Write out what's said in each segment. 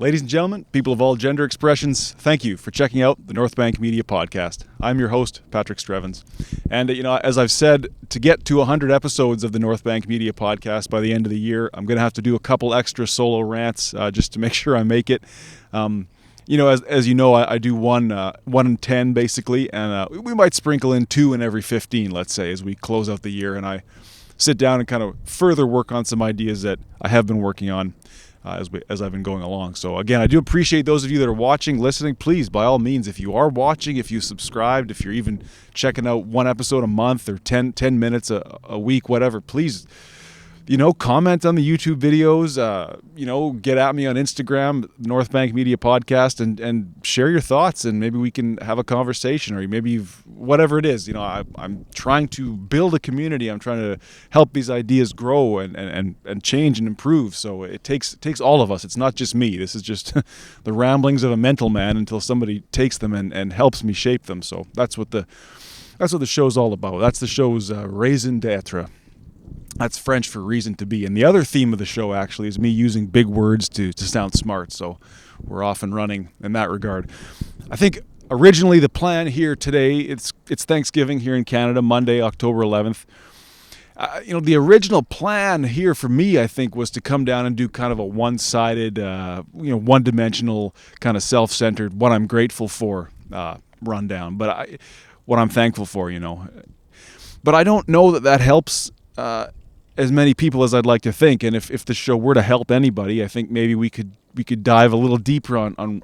Ladies and gentlemen, people of all gender expressions, thank you for checking out the North Bank Media Podcast. I'm your host, Patrick Strevens. And, as I've said, to get to 100 episodes of the North Bank Media Podcast by the end of the year, I'm going to have to do a couple extra solo rants just to make sure I make it. As you know, I do one in 10 basically, and we might sprinkle in 2 in every 15, let's say, as we close out the year. And I sit down and kind of further work on some ideas that I have been working on as I've been going along. So again, I do appreciate those of you that are watching, listening. Please, by all means, if you are watching, if you subscribed, if you're even checking out one episode a month or 10 minutes a week, whatever, please, comment on the YouTube videos, get at me on Instagram, North Bank Media Podcast, and share your thoughts, and maybe we can have a conversation, or maybe whatever it is. I'm trying to build a community. I'm trying to help these ideas grow and change and improve. So it takes all of us. It's not just me. This is just the ramblings of a mental man until somebody takes them and helps me shape them. So that's what the show's all about. That's the show's raison d'etre. That's French for reason to be. And the other theme of the show actually is me using big words to sound smart. So we're off and running in that regard. I think originally the plan here today, it's Thanksgiving here in Canada, Monday, October 11th. The original plan here for me, I think, was to come down and do kind of a one-sided, one-dimensional, kind of self-centered, what I'm grateful for rundown. But what I'm thankful for, But I don't know that helps as many people as I'd like to think. And if the show were to help anybody, I think maybe we could dive a little deeper on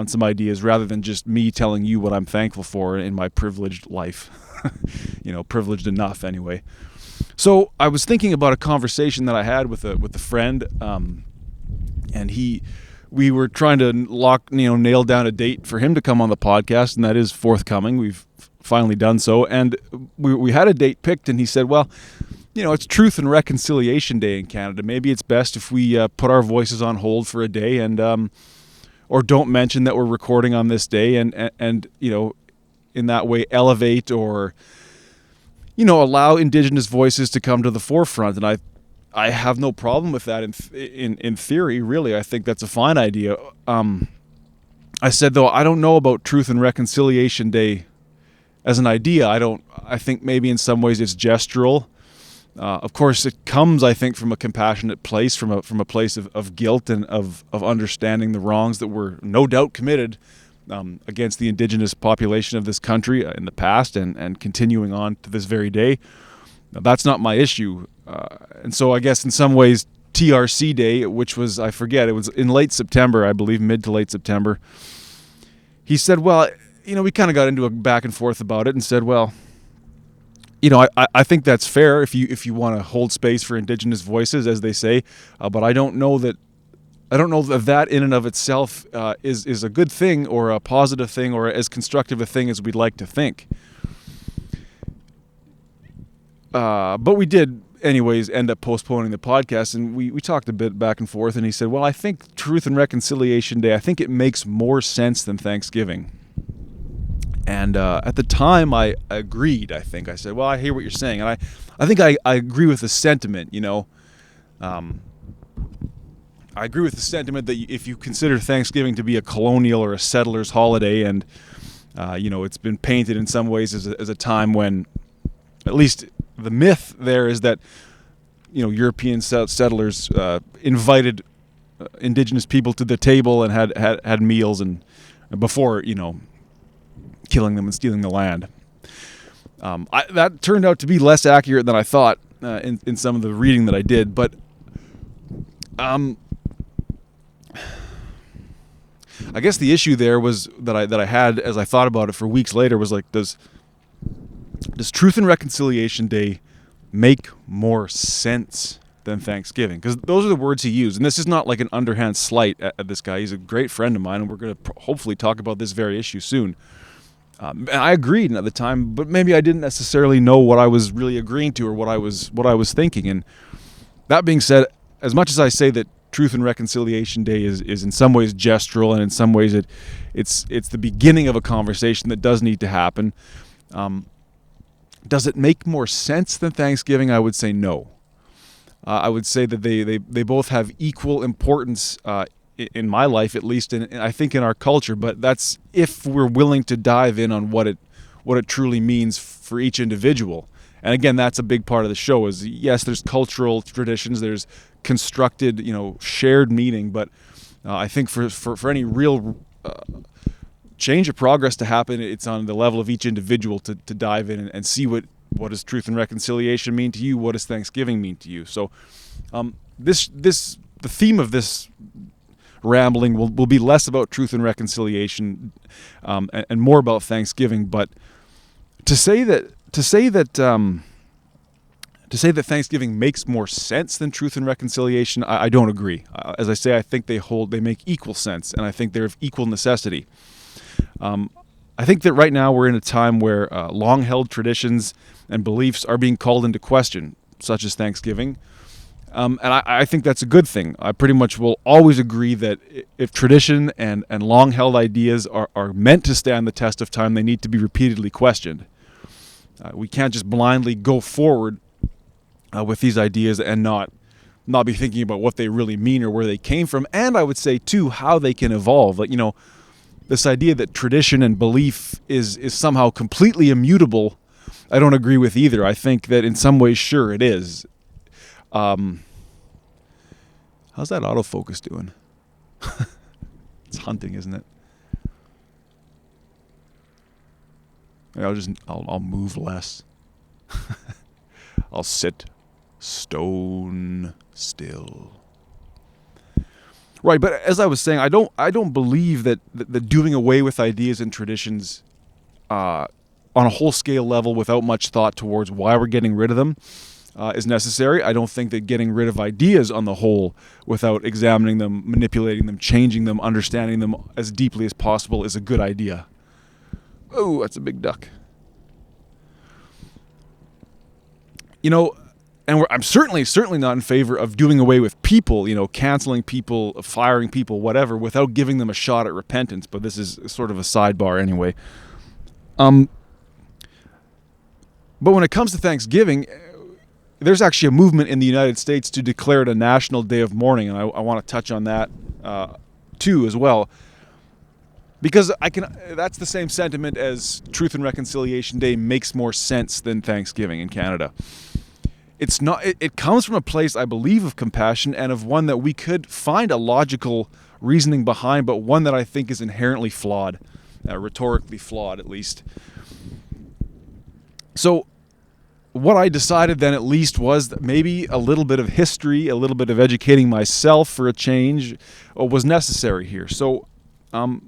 some ideas rather than just me telling you what I'm thankful for in my privileged life. Privileged enough anyway. So I was thinking about a conversation that I had with a friend, and we were trying to nail down a date for him to come on the podcast, and that is forthcoming. We've finally done so, and we had a date picked, and he said, well, it's Truth and Reconciliation Day in Canada. Maybe it's best if we put our voices on hold for a day, and or don't mention that we're recording on this day, and in that way elevate or allow Indigenous voices to come to the forefront. And I have no problem with that in theory. Really, I think that's a fine idea. I said, though, I don't know about Truth and Reconciliation Day as an idea. I think maybe in some ways it's gestural. Of course, it comes, I think, from a compassionate place, from a place of guilt and of understanding the wrongs that were no doubt committed against the Indigenous population of this country in the past and continuing on to this very day. Now, that's not my issue. And so I guess in some ways TRC Day, which was, I forget, it was in late September, I believe, mid to late September, he said, well, we kind of got into a back and forth about it and said, well, I think that's fair if you want to hold space for Indigenous voices, as they say, but I don't know that in and of itself is a good thing or a positive thing or as constructive a thing as we'd like to think. But we did, anyways, end up postponing the podcast, and we talked a bit back and forth, and he said, well, I think Truth and Reconciliation Day, I think it makes more sense than Thanksgiving. And at the time, I agreed, I think. I said, well, I hear what you're saying. And I think I agree with the sentiment, I agree with the sentiment that if you consider Thanksgiving to be a colonial or a settler's holiday, and, it's been painted in some ways as a time when, at least the myth there is that, European settlers invited Indigenous people to the table and had meals and before, killing them and stealing the land. That turned out to be less accurate than I thought in some of the reading that I did. But I guess the issue there was that I had as I thought about it for weeks later was like, does Truth and Reconciliation Day make more sense than Thanksgiving? Because those are the words he used. And this is not like an underhand slight at this guy. He's a great friend of mine, and we're going to hopefully talk about this very issue soon. And I agreed at the time, but maybe I didn't necessarily know what I was really agreeing to or what I was thinking. And that being said, as much as I say that Truth and Reconciliation Day is in some ways gestural, and in some ways it's the beginning of a conversation that does need to happen, does it make more sense than Thanksgiving? I would say no. I would say that they both have equal importance in my life, at least, and I think in our culture. But that's if we're willing to dive in on what it truly means for each individual. And again, that's a big part of the show. Is yes, there's cultural traditions, there's constructed, shared meaning, but I think for any real change or progress to happen, it's on the level of each individual to dive in and see what does truth and reconciliation mean to you, what does Thanksgiving mean to you. So the theme of this rambling will be less about truth and reconciliation and more about Thanksgiving. But to say that Thanksgiving makes more sense than truth and reconciliation, I don't agree. As I say, I think they make equal sense, and I think they're of equal necessity. I think that right now we're in a time where long-held traditions and beliefs are being called into question, such as Thanksgiving. And I think that's a good thing. I pretty much will always agree that if tradition and long-held ideas are meant to stand the test of time, they need to be repeatedly questioned. We can't just blindly go forward with these ideas and not be thinking about what they really mean or where they came from. And I would say, too, how they can evolve. Like, this idea that tradition and belief is somehow completely immutable, I don't agree with either. I think that in some ways, sure, it is. How's that autofocus doing? It's hunting, isn't it? I'll move less. I'll sit stone still. Right, but as I was saying, I don't believe that doing away with ideas and traditions on a whole scale level without much thought towards why we're getting rid of them is necessary. I don't think that getting rid of ideas on the whole without examining them, manipulating them, changing them, understanding them as deeply as possible is a good idea. Oh, that's a big duck. And I'm certainly not in favor of doing away with people, canceling people, firing people, whatever, without giving them a shot at repentance. But this is sort of a sidebar anyway. But when it comes to Thanksgiving, there's actually a movement in the United States to declare it a national day of mourning, and I want to touch on that too as well. Because that's the same sentiment as Truth and Reconciliation Day makes more sense than Thanksgiving in Canada. It's not. It comes from a place, I believe, of compassion and of one that we could find a logical reasoning behind, but one that I think is inherently flawed, rhetorically flawed at least. So what I decided then at least was that maybe a little bit of history, a little bit of educating myself for a change was necessary here. So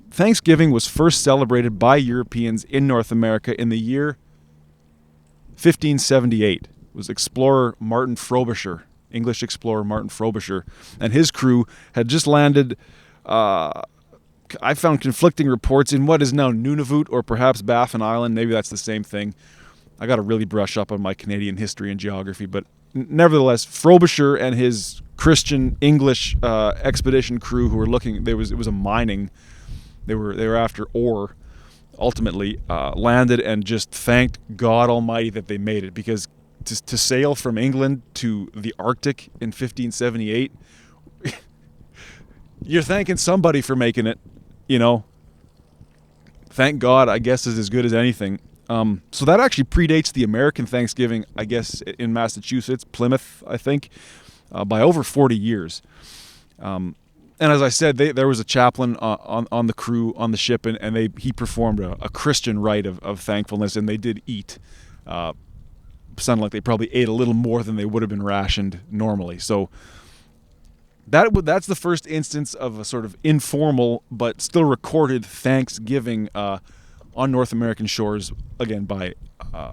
Thanksgiving was first celebrated by Europeans in North America in the year 1578. It was explorer Martin Frobisher, English explorer Martin Frobisher, and his crew had just landed. I found conflicting reports in what is now Nunavut or perhaps Baffin Island. Maybe that's the same thing. I got to really brush up on my Canadian history and geography, but nevertheless, Frobisher and his Christian English expedition crew who were looking, it was a mining. They were after ore. Ultimately, landed and just thanked God Almighty that they made it, because to sail from England to the Arctic in 1578, you're thanking somebody for making it, Thank God, I guess, is as good as anything. So that actually predates the American Thanksgiving, I guess, in Massachusetts, Plymouth, I think, by over 40 years. And as I said, there was a chaplain on the crew on the ship, and he performed a Christian rite of thankfulness, and they did eat. Sounded like they probably ate a little more than they would have been rationed normally. So that's the first instance of a sort of informal but still recorded Thanksgiving on North American shores, again, by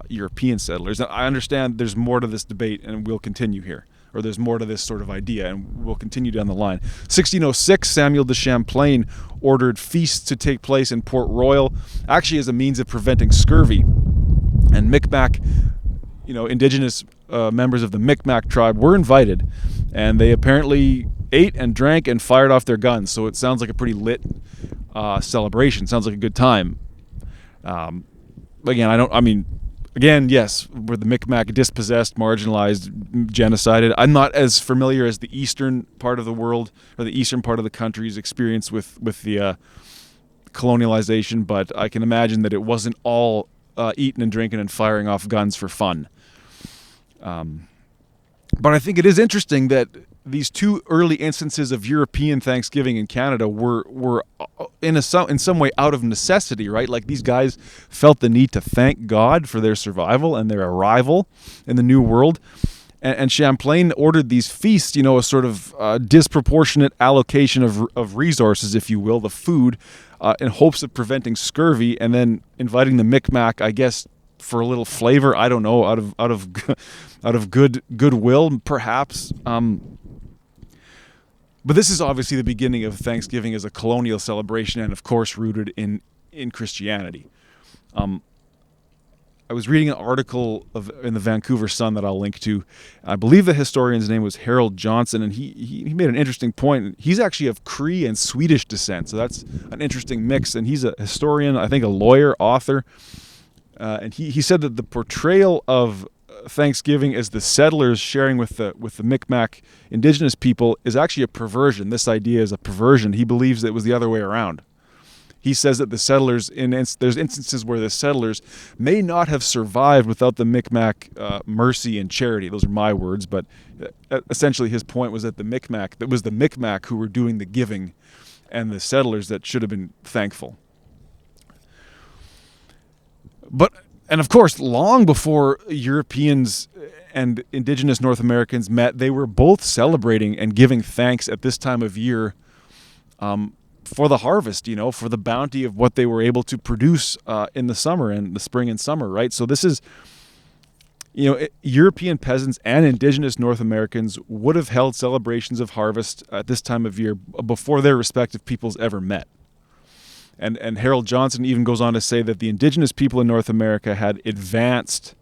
European settlers. Now, I understand there's more to this debate, and we'll continue here. Or there's more to this sort of idea, and we'll continue down the line. 1606, Samuel de Champlain ordered feasts to take place in Port Royal, actually as a means of preventing scurvy. And Micmac, indigenous members of the Micmac tribe were invited, and they apparently ate and drank and fired off their guns. So it sounds like a pretty lit celebration. Sounds like a good time. Again, Again, yes, were the Micmac dispossessed, marginalized, genocided? I'm not as familiar as the eastern part of the world or the eastern part of the country's experience with the colonialization, but I can imagine that it wasn't all eating and drinking and firing off guns for fun. But I think it is interesting that these two early instances of European Thanksgiving in Canada were in some way out of necessity, right? Like these guys felt the need to thank God for their survival and their arrival in the New World. And Champlain ordered these feasts, a sort of disproportionate allocation of resources, if you will, the food, in hopes of preventing scurvy, and then inviting the Micmac, I guess, for a little flavor. I don't know, out of goodwill, perhaps. But this is obviously the beginning of Thanksgiving as a colonial celebration, and of course rooted in Christianity. I was reading an article in the Vancouver Sun that I'll link to. I believe the historian's name was Harold Johnson, and he made an interesting point. He's actually of Cree and Swedish descent, so that's an interesting mix. And he's a historian, I think a lawyer, author. And he said that the portrayal of Thanksgiving as the settlers sharing with the Micmac indigenous people is actually a perversion. This idea is a perversion. He believes it was the other way around. He says that the settlers, there's instances where the settlers may not have survived without the Micmac mercy and charity. Those are my words, but essentially his point was that the Micmac who were doing the giving, and the settlers that should have been thankful. And of course, long before Europeans and indigenous North Americans met, they were both celebrating and giving thanks at this time of year for the harvest, for the bounty of what they were able to produce in the summer and the spring and summer, right? So this is, European peasants and indigenous North Americans would have held celebrations of harvest at this time of year before their respective peoples ever met. And Harold Johnson even goes on to say that the indigenous people in North America had advanced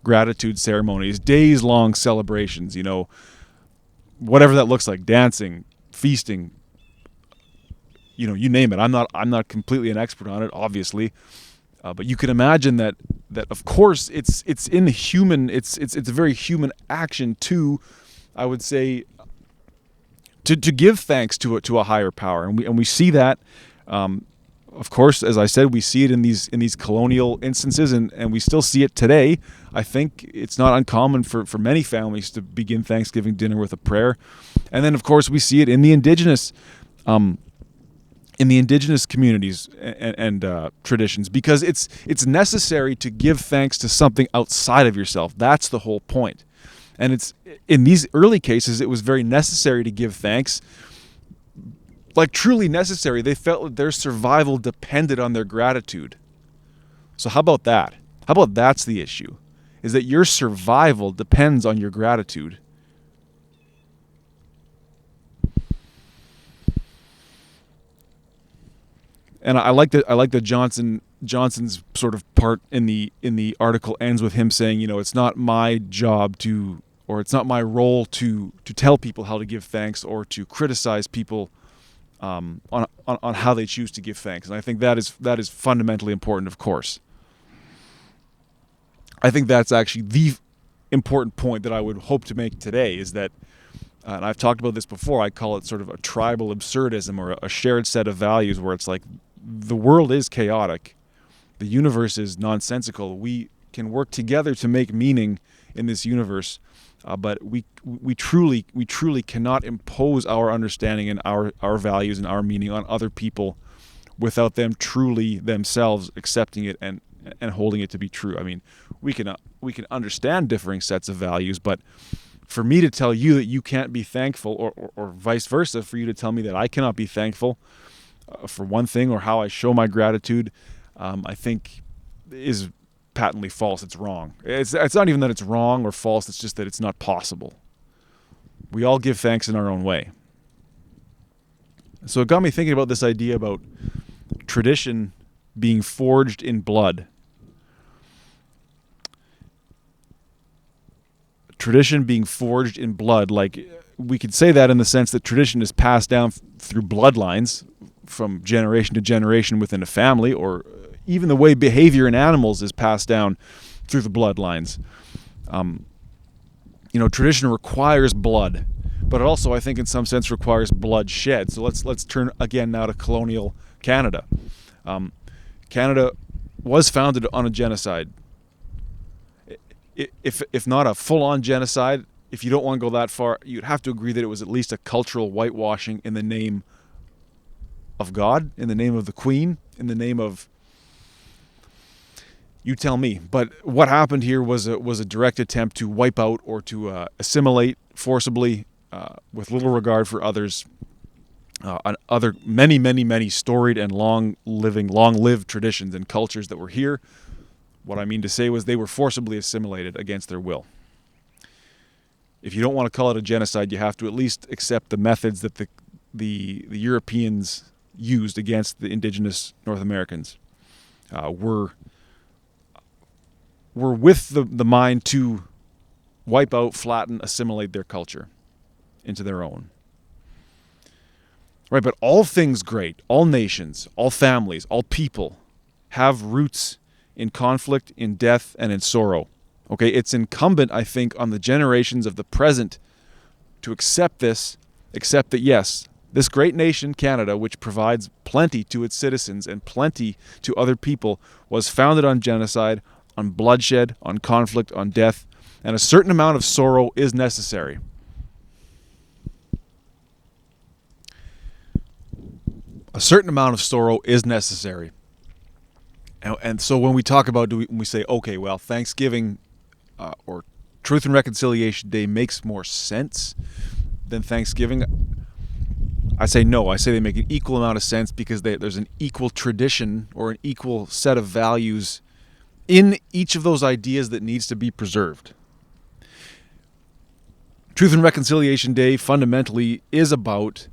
gratitude ceremonies, days-long celebrations, whatever that looks like, dancing, feasting, you name it. I'm not completely an expert on it, obviously, but you can imagine that of course it's in the human, it's a very human action to, I would say, to give thanks to a higher power, and we see that. Of course, as I said, we see it in these colonial instances, and we still see it today. I think it's not uncommon for many families to begin Thanksgiving dinner with a prayer, and then of course we see it in the indigenous communities and traditions, because it's necessary to give thanks to something outside of yourself. That's the whole point, and it's in these early cases it was very necessary to give thanks. Like truly necessary. They felt that their survival depended on their gratitude. So how about that? How about that's the issue? Is that your survival depends on your gratitude. And I like that Johnson's sort of part in the article ends with him saying, it's not my job or it's not my role to tell people how to give thanks or to criticize people on how they choose to give thanks. And I think that is fundamentally important, of course. I think that's actually the important point that I would hope to make today, is that, and I've talked about this before, I call it sort of a tribal absurdism, or a shared set of values, where it's like the world is chaotic, the universe is nonsensical, we can work together to make meaning in this universe, but we truly cannot impose our understanding and our values and our meaning on other people without them truly themselves accepting it and holding it to be true. I mean, we can understand differing sets of values, but for me to tell you that you can't be thankful, or vice versa, for you to tell me that I cannot be thankful for one thing, or how I show my gratitude, I think is patently false. It's wrong. It's not even that it's wrong or false, it's just that it's not possible. We all give thanks in our own way. So it got me thinking about this idea about tradition being forged in blood. Tradition being forged in blood, like we could say that in the sense that tradition is passed down through bloodlines from generation to generation within a family, or even the way behavior in animals is passed down through the bloodlines. Tradition requires blood, but it also, I think, in some sense, requires bloodshed. So let's turn again now to colonial Canada. Canada was founded on a genocide. If not a full-on genocide, if you don't want to go that far, you'd have to agree that it was at least a cultural whitewashing in the name of God, in the name of the Queen, in the name of, you tell me. But what happened here was a direct attempt to wipe out or to assimilate forcibly, with little regard for others, other many storied and long-lived traditions and cultures that were here. What I mean to say was they were forcibly assimilated against their will. If you don't want to call it a genocide, you have to at least accept the methods that the Europeans used against the indigenous North Americans. Were with the mind to wipe out, flatten, assimilate their culture into their own. Right, but all things great, all nations, all families, all people have roots in conflict, in death, and in sorrow. Okay, it's incumbent, I think, on the generations of the present to accept that yes, this great nation, Canada, which provides plenty to its citizens and plenty to other people, was founded on genocide, on bloodshed, on conflict, on death, and a certain amount of sorrow is necessary. A certain amount of sorrow is necessary. And so when we talk about, when we say, okay, well, Thanksgiving or Truth and Reconciliation Day makes more sense than Thanksgiving, I say no. I say they make an equal amount of sense because there's an equal tradition or an equal set of values in each of those ideas that needs to be preserved. Truth and Reconciliation Day fundamentally is about,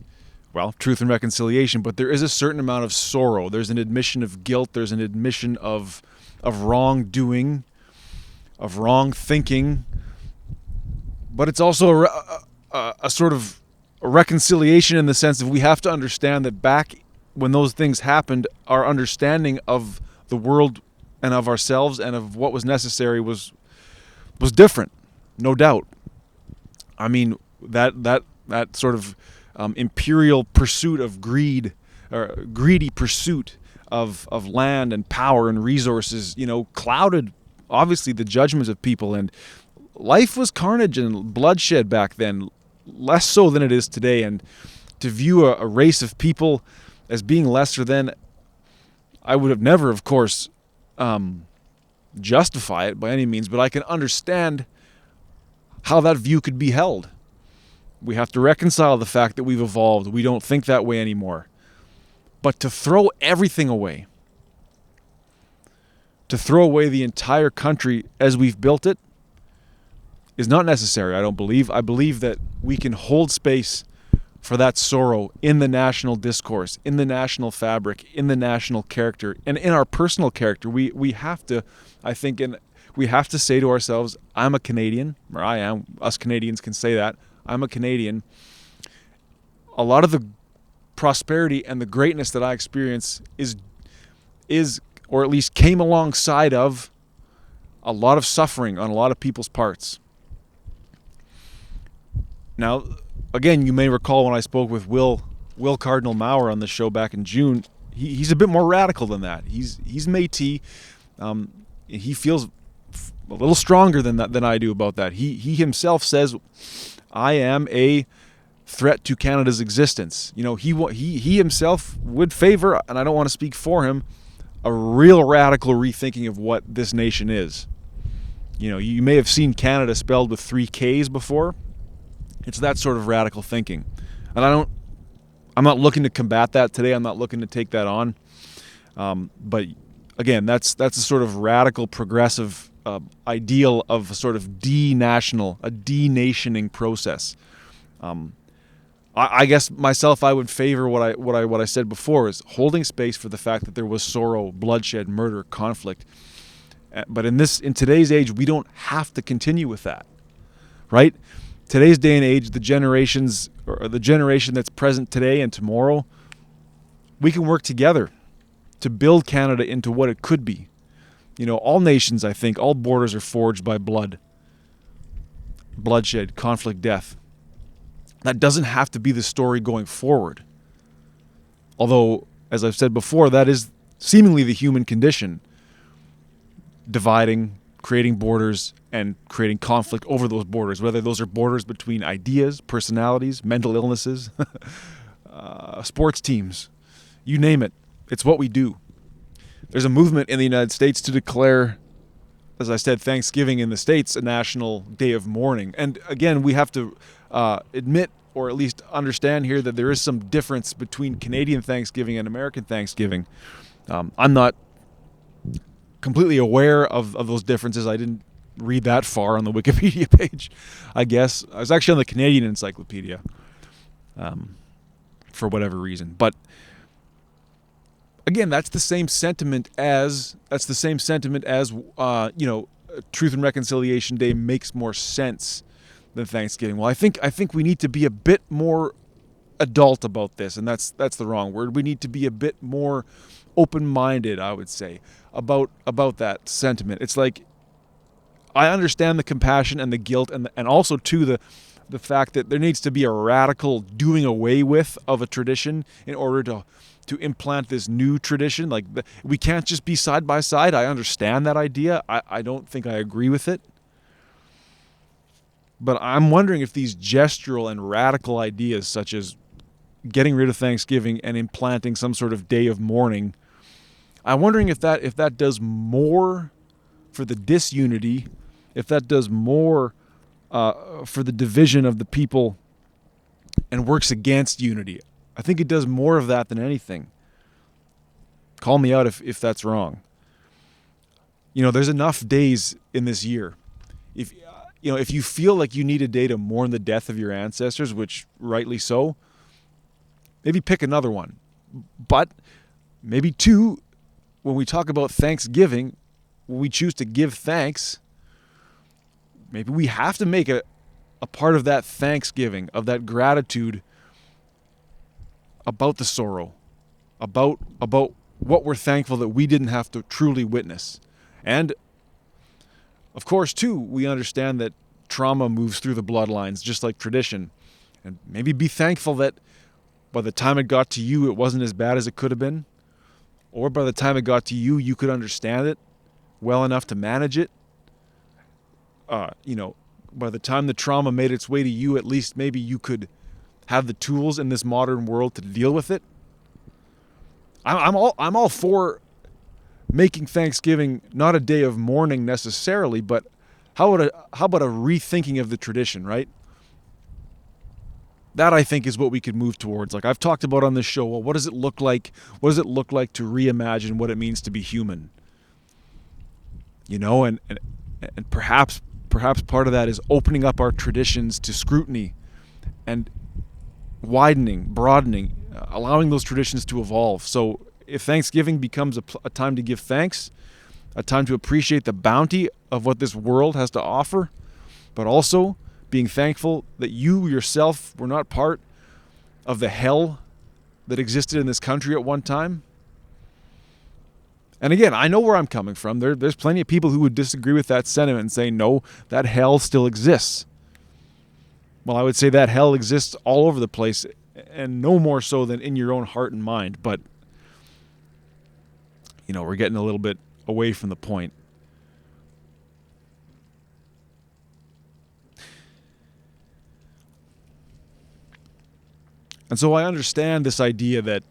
well, truth and reconciliation, but there is a certain amount of sorrow. There's an admission of guilt. There's an admission of wrongdoing, of wrong thinking. But it's also a sort of a reconciliation in the sense that we have to understand that back when those things happened, our understanding of the world and of ourselves and of what was necessary was different, no doubt. I mean, that sort of imperial pursuit of greed, or greedy pursuit of land and power and resources, clouded obviously the judgments of people, and life was carnage and bloodshed back then, less so than it is today. And to view a race of people as being lesser than, I would have never, of course, justify it by any means, but I can understand how that view could be held. We have to reconcile the fact that we've evolved. We don't think that way anymore. But to throw everything away, to throw away the entire country as we've built it, is not necessary, I don't believe. I believe that we can hold space for that sorrow in the national discourse, in the national fabric, in the national character, and in our personal character. We have to, I think, we have to say to ourselves, I'm a Canadian, or I am, us Canadians can say that, I'm a Canadian. A lot of the prosperity and the greatness that I experience is, or at least came alongside of, a lot of suffering on a lot of people's parts. Now, again, you may recall when I spoke with Will Cardinal Maurer on the show back in June, he's a bit more radical than that. He's Métis. He feels a little stronger than I do about that. He himself says, I am a threat to Canada's existence. He himself would favor, and I don't want to speak for him, a real radical rethinking of what this nation is. You may have seen Canada spelled with 3 Ks before. It's that sort of radical thinking. And I'm not looking to combat that today. I'm not looking to take that on. But again, that's a sort of radical progressive ideal of a sort of denationing process. I guess myself, I would favor what I said before, is holding space for the fact that there was sorrow, bloodshed, murder, conflict. But in today's age, we don't have to continue with that, right? Today's day and age, the generation that's present today and tomorrow, we can work together to build Canada into what it could be. All nations, I think, all borders are forged by bloodshed, conflict, death. That doesn't have to be the story going forward. Although, as I've said before, that is seemingly the human condition. Dividing, creating borders, and creating conflict over those borders, whether those are borders between ideas, personalities, mental illnesses, sports teams, you name it. It's what we do. There's a movement in the United States to declare, as I said, Thanksgiving in the States a national day of mourning. And again, we have to admit, or at least understand here, that there is some difference between Canadian Thanksgiving and American Thanksgiving. I'm not completely aware of those differences. I didn't read that far on the Wikipedia page, I guess. I was actually on the Canadian Encyclopedia for whatever reason. But again, that's the same sentiment as Truth and Reconciliation Day makes more sense than Thanksgiving. Well, I think we need to be a bit more adult about this, and that's the wrong word. We need to be a bit more open-minded, I would say, about that sentiment. It's like, I understand the compassion and the guilt, and also too the fact that there needs to be a radical doing away with of a tradition in order to implant this new tradition. Like, we can't just be side by side. I understand that idea. I don't think I agree with it. But I'm wondering if these gestural and radical ideas, such as getting rid of Thanksgiving and implanting some sort of day of mourning, I'm wondering if that does more for the disunity, if that does more for the division of the people and works against unity. I think it does more of that than anything. Call me out if that's wrong. There's enough days in this year. If you feel like you need a day to mourn the death of your ancestors, which rightly so, maybe pick another one. But maybe two, when we talk about Thanksgiving, when we choose to give thanks, maybe we have to make a part of that thanksgiving, of that gratitude, about the sorrow, about what we're thankful that we didn't have to truly witness. And of course, too, we understand that trauma moves through the bloodlines, just like tradition. And maybe be thankful that by the time it got to you, it wasn't as bad as it could have been. Or by the time it got to you, you could understand it well enough to manage it. By the time the trauma made its way to you, at least maybe you could have the tools in this modern world to deal with it. I'm all for making Thanksgiving not a day of mourning necessarily, but how about a rethinking of the tradition, right? That, I think, is what we could move towards. Like I've talked about on this show, well, what does it look like? What does it look like to reimagine what it means to be human? And perhaps part of that is opening up our traditions to scrutiny and broadening, allowing those traditions to evolve. So if Thanksgiving becomes a time to give thanks, a time to appreciate the bounty of what this world has to offer, but also being thankful that you yourself were not part of the hell that existed in this country at one time. And again, I know where I'm coming from. There's plenty of people who would disagree with that sentiment and say, no, that hell still exists. Well, I would say that hell exists all over the place, and no more so than in your own heart and mind. But, we're getting a little bit away from the point. And so I understand this idea that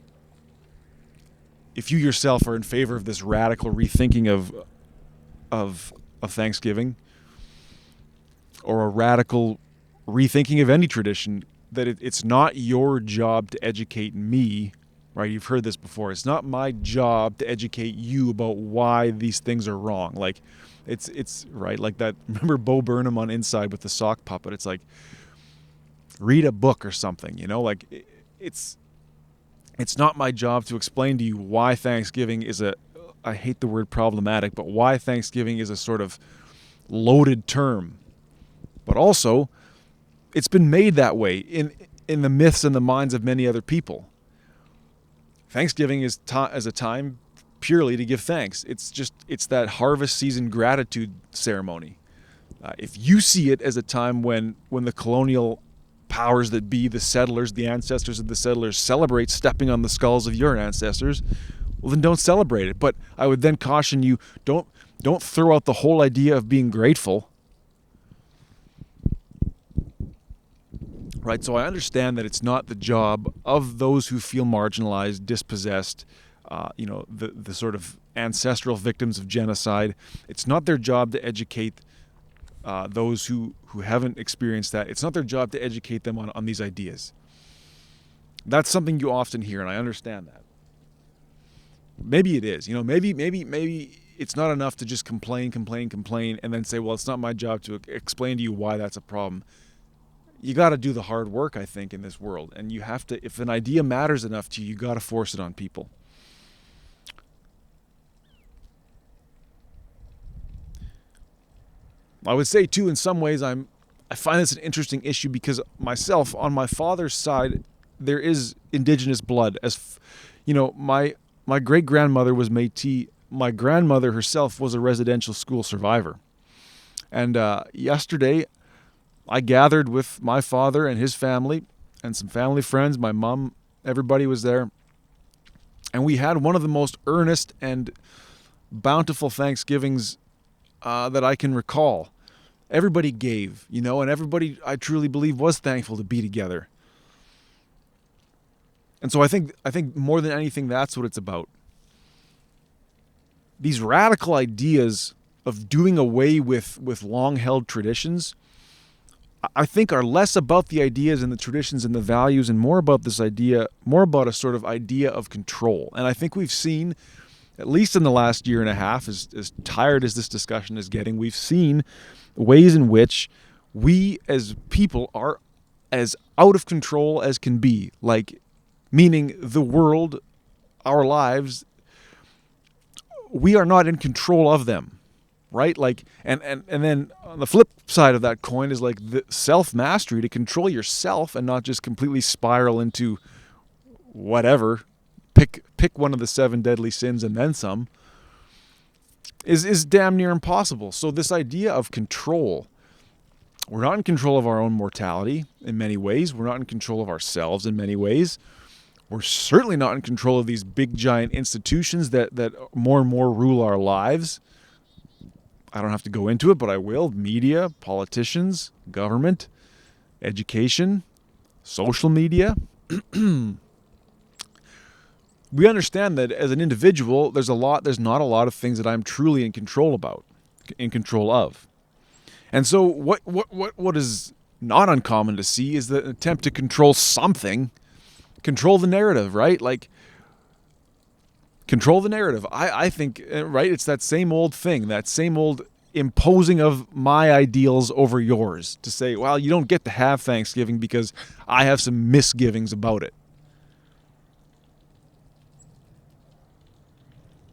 if you yourself are in favor of this radical rethinking of Thanksgiving, or a radical rethinking of any tradition, that it's not your job to educate me, right? You've heard this before. It's not my job to educate you about why these things are wrong. Like, it's right, like that. Remember Bo Burnham on Inside with the sock puppet? It's like, read a book or something, like it's not my job to explain to you why Thanksgiving is I hate the word problematic, but why Thanksgiving is a sort of loaded term. But also, it's been made that way in the myths and the minds of many other people. Thanksgiving is as a time purely to give thanks. It's that harvest season gratitude ceremony. If you see it as a time when the colonial powers that be, the settlers, the ancestors of the settlers, celebrate stepping on the skulls of your ancestors, well, then don't celebrate it. But I would then caution you, don't throw out the whole idea of being grateful. Right? So I understand that it's not the job of those who feel marginalized, dispossessed, the sort of ancestral victims of genocide. It's not their job to educate those who haven't experienced that. It's not their job to educate them on these ideas. That's something you often hear, and I understand that. Maybe it is. Maybe it's not enough to just complain, and then say, well, it's not my job to explain to you why that's a problem. You got to do the hard work, I think, in this world. And you have to, if an idea matters enough to you, you got to force it on people. I would say, too, in some ways, I find this an interesting issue because myself, on my father's side, there is indigenous blood. As my great-grandmother was Métis. My grandmother herself was a residential school survivor. And yesterday, I gathered with my father and his family and some family friends, my mom, everybody was there. And we had one of the most earnest and bountiful Thanksgivings that I can recall. Everybody gave, and everybody, I truly believe, was thankful to be together. And so I think more than anything, that's what it's about. These radical ideas of doing away with long-held traditions, I think, are less about the ideas and the traditions and the values and more about a sort of idea of control. And I think we've seen, at least in the last year and a half, as tired as this discussion is getting, we've seen ways in which we as people are as out of control as can be. Like, meaning the world, our lives, we are not in control of them. Right? Like, and then on the flip side of that coin is like the self-mastery to control yourself and not just completely spiral into whatever, pick one of the 7 deadly sins and then some, is damn near impossible. So this idea of control, we're not in control of our own mortality in many ways. We're not in control of ourselves in many ways. We're certainly not in control of these big giant institutions that more and more rule our lives. I don't have to go into it, but I will. Media, politicians, government, education, social media. We understand that as an individual, there's not a lot of things that I'm truly in control of. And so what is not uncommon to see is the attempt to control something, control the narrative, right? Like, control the narrative. I think, right, it's that same old thing, that same old imposing of my ideals over yours to say, well, you don't get to have Thanksgiving because I have some misgivings about it.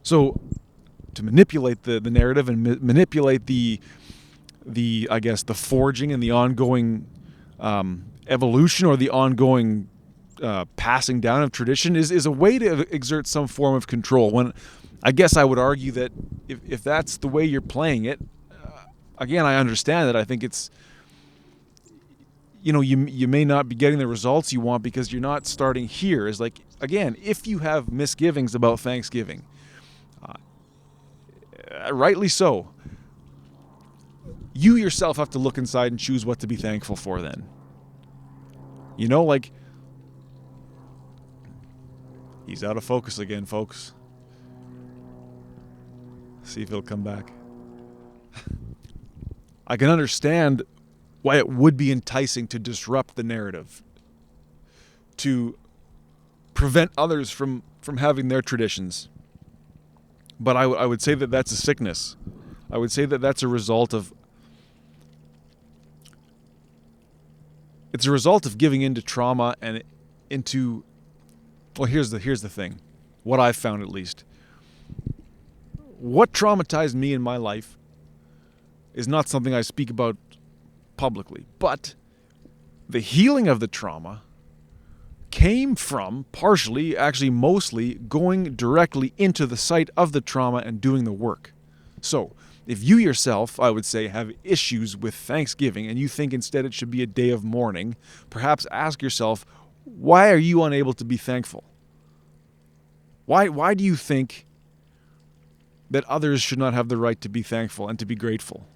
So to manipulate the narrative and manipulate the I guess the forging and the ongoing evolution or the ongoing passing down of tradition is a way to exert some form of control. When I guess I would argue that if that's the way you're playing it, again, I understand that. I think it's, you may not be getting the results you want because you're not starting here. Is like, again, if you have misgivings about Thanksgiving, rightly so, you yourself have to look inside and choose what to be thankful for then. Like, he's out of focus again, folks. See if he'll come back. I can understand why it would be enticing to disrupt the narrative, to prevent others from having their traditions. But I would say that that's a sickness. I would say that that's a result of... It's a result of giving into trauma and into... Well, here's the thing. What I've found, at least. What traumatized me in my life is not something I speak about publicly. But the healing of the trauma came from partially, actually mostly, going directly into the site of the trauma and doing the work. So if you yourself, I would say, have issues with Thanksgiving and you think instead it should be a day of mourning, perhaps ask yourself, why are you unable to be thankful? Why do you think that others should not have the right to be thankful and to be grateful?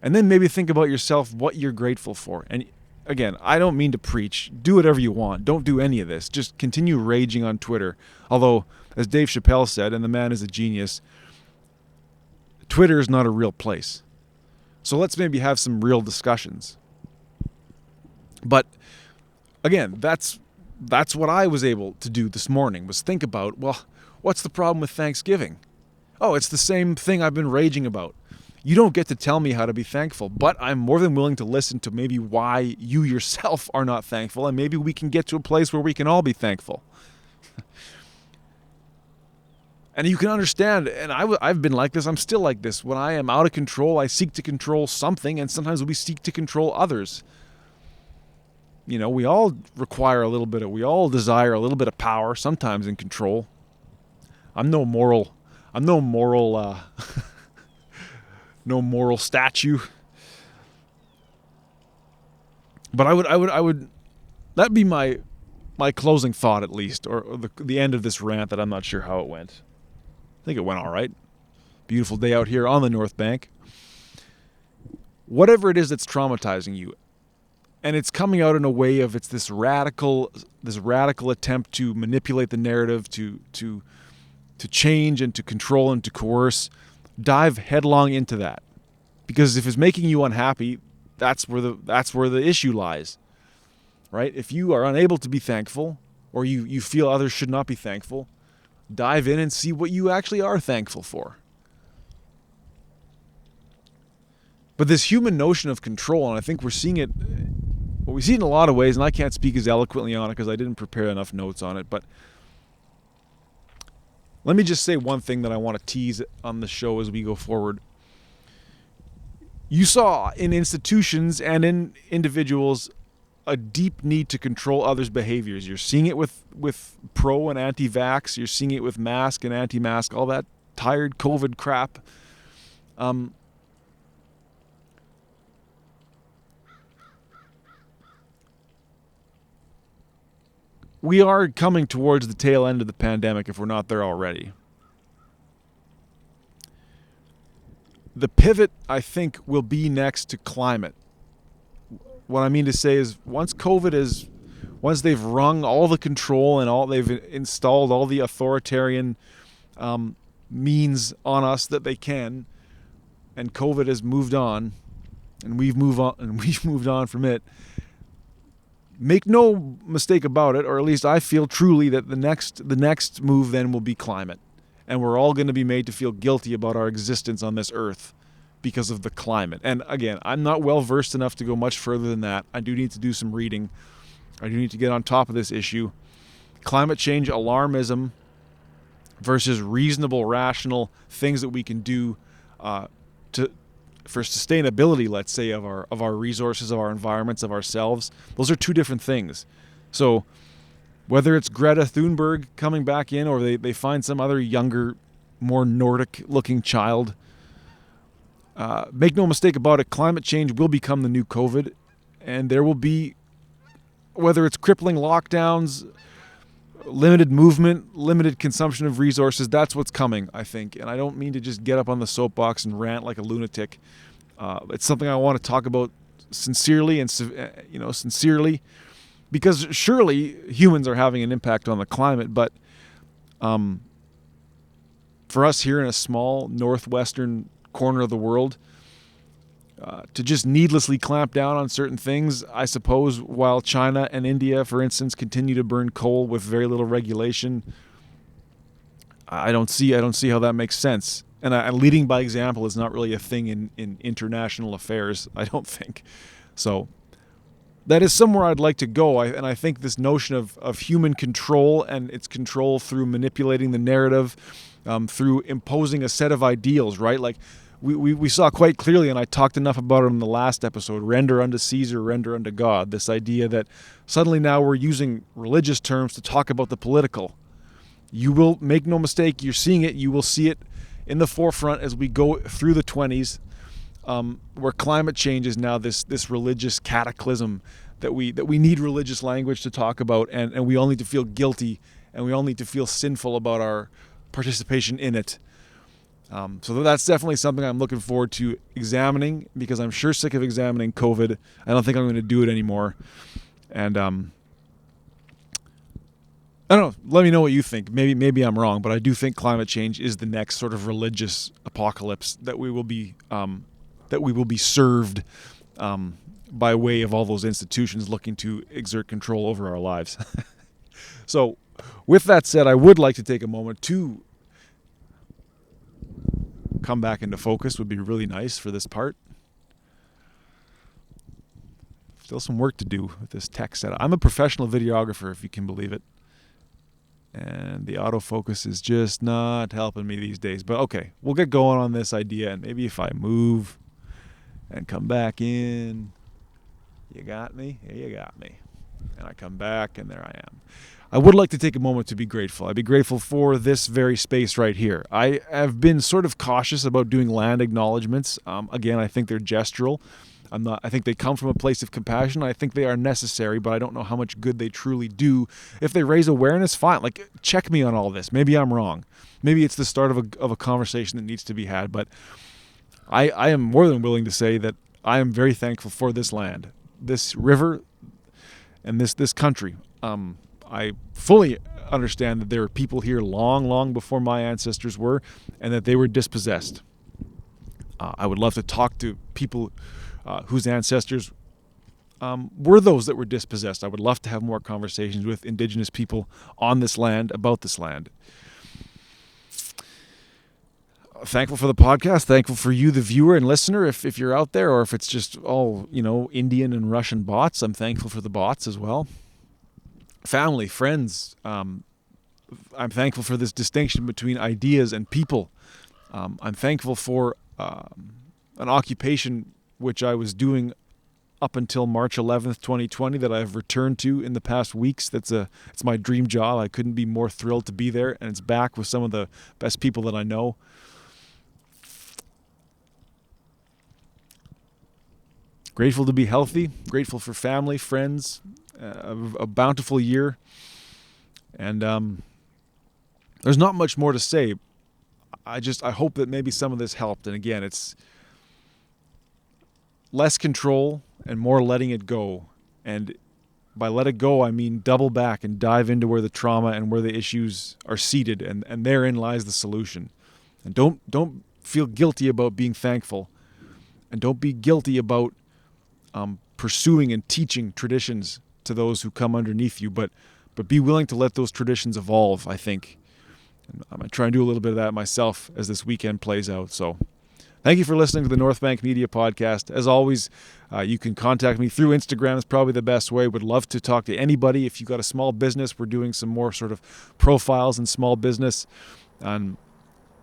And then maybe think about yourself, what you're grateful for. And again, I don't mean to preach. Do whatever you want. Don't do any of this. Just continue raging on Twitter. Although, as Dave Chappelle said, and the man is a genius, Twitter is not a real place. So let's maybe have some real discussions. But again, that's what I was able to do this morning, was think about, well, what's the problem with Thanksgiving? Oh, it's the same thing I've been raging about. You don't get to tell me how to be thankful, but I'm more than willing to listen to maybe why you yourself are not thankful, and maybe we can get to a place where we can all be thankful. And you can understand, and I've been like this, I'm still like this. When I am out of control, I seek to control something, and sometimes we seek to control others. You know, we all desire a little bit of power, sometimes in control. I'm no moral no moral statue. But I would that'd be my closing thought, at least, or the end of this rant that I'm not sure how it went. I think it went all right. Beautiful day out here on the North Bank. Whatever it is that's traumatizing you, and it's coming out in a way of it's this radical attempt to manipulate the narrative, to change and to control and to coerce, dive headlong into that. Because if it's making you unhappy, that's where the issue lies. Right? If you are unable to be thankful, or you feel others should not be thankful, dive in and see what you actually are thankful for. But this human notion of control, and I think we see it in a lot of ways, and I can't speak as eloquently on it because I didn't prepare enough notes on it, but let me just say one thing that I want to tease on the show as we go forward. You saw in institutions and in individuals a deep need to control others' behaviors. You're seeing it with pro and anti-vax. You're seeing it with mask and anti-mask, all that tired COVID crap. We are coming towards the tail end of the pandemic if we're not there already. The pivot, I think, will be next to climate. What I mean to say is once they've wrung all the control and they've installed all the authoritarian means on us that they can, and COVID has moved on, and we've moved on from it. Make no mistake about it, or at least I feel truly that the next move then will be climate. And we're all going to be made to feel guilty about our existence on this earth because of the climate. And again, I'm not well versed enough to go much further than that. I do need to do some reading. I do need to get on top of this issue. Climate change alarmism versus reasonable, rational things that we can do for sustainability, let's say, of our resources, of our environments, of ourselves. Those are two different things. So whether it's Greta Thunberg coming back in, or they find some other younger, more Nordic-looking child, make no mistake about it, climate change will become the new COVID, and there will be, whether it's crippling lockdowns, limited movement, limited consumption of resources, that's what's coming, I think. And I don't mean to just get up on the soapbox and rant like a lunatic. It's something I want to talk about sincerely, because surely humans are having an impact on the climate, but for us here in a small northwestern corner of the world, to just needlessly clamp down on certain things, I suppose, while China and India, for instance, continue to burn coal with very little regulation, I don't see how that makes sense. And leading by example is not really a thing in international affairs, I don't think. So that is somewhere I'd like to go. And I think this notion of human control, and its control through manipulating the narrative, through imposing a set of ideals, right? Like we saw quite clearly, and I talked enough about it in the last episode, render unto Caesar, render unto God, this idea that suddenly now we're using religious terms to talk about the political. You will, make no mistake, you're seeing it, you will see it in the forefront as we go through the 20s, where climate change is now this religious cataclysm that we need religious language to talk about, and we all need to feel guilty, and we all need to feel sinful about our participation in it. So that's definitely something I'm looking forward to examining, because I'm sure sick of examining COVID. I don't think I'm going to do it anymore. And I don't know. Let me know what you think. Maybe I'm wrong, but I do think climate change is the next sort of religious apocalypse that we will be served by way of all those institutions looking to exert control over our lives. So, with that said, I would like to take a moment to come back into focus. Would be really nice for this part. Still some work to do with this tech setup. I'm a professional videographer, if you can believe it. And the autofocus is just not helping me these days. But okay, we'll get going on this idea, and maybe if I move and come back in, you got me? Yeah, you got me. And I come back, and there I am. I would like to take a moment to be grateful. I'd be grateful for this very space right here. I have been sort of cautious about doing land acknowledgements. Again, I think they're gestural. I think they come from a place of compassion. I think they are necessary, but I don't know how much good they truly do. If they raise awareness, fine. Like, check me on all this. Maybe I'm wrong. Maybe it's the start of a conversation that needs to be had. But I am more than willing to say that I am very thankful for this land, this river, and this country. I fully understand that there were people here long before my ancestors were, and that they were dispossessed. I would love to talk to people whose ancestors were those that were dispossessed. I would love to have more conversations with Indigenous people on this land, about this land. Thankful for the podcast. Thankful for you, the viewer and listener, if you're out there, or if it's just all, Indian and Russian bots. I'm thankful for the bots as well. Family, friends. I'm thankful for this distinction between ideas and people. I'm thankful for an occupation which I was doing up until March 11th, 2020, that I've returned to in the past weeks. It's my dream job. I couldn't be more thrilled to be there, and it's back with some of the best people that I know. Grateful to be healthy, grateful for family, friends, a bountiful year. And there's not much more to say. I hope that maybe some of this helped. And again, it's less control and more letting it go. And by let it go, I mean double back and dive into where the trauma and where the issues are seated, and therein lies the solution. And don't feel guilty about being thankful, and don't be guilty about pursuing and teaching traditions to those who come underneath you, but be willing to let those traditions evolve, I think. And I'm going to try and do a little bit of that myself as this weekend plays out. So thank you for listening to the North Bank Media Podcast. As always, you can contact me through Instagram. Is probably the best way. Would love to talk to anybody. If you've got a small business, we're doing some more sort of profiles in small business. And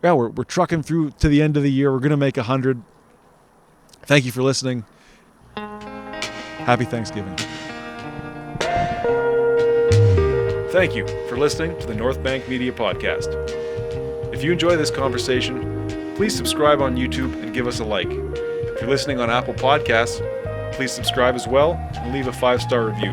yeah, we're trucking through to the end of the year. We're going to make 100. Thank you for listening. Happy Thanksgiving. Thank you for listening to the North Bank Media Podcast. If you enjoy this conversation, please subscribe on YouTube and give us a like. If you're listening on Apple Podcasts, please subscribe as well and leave a 5-star review.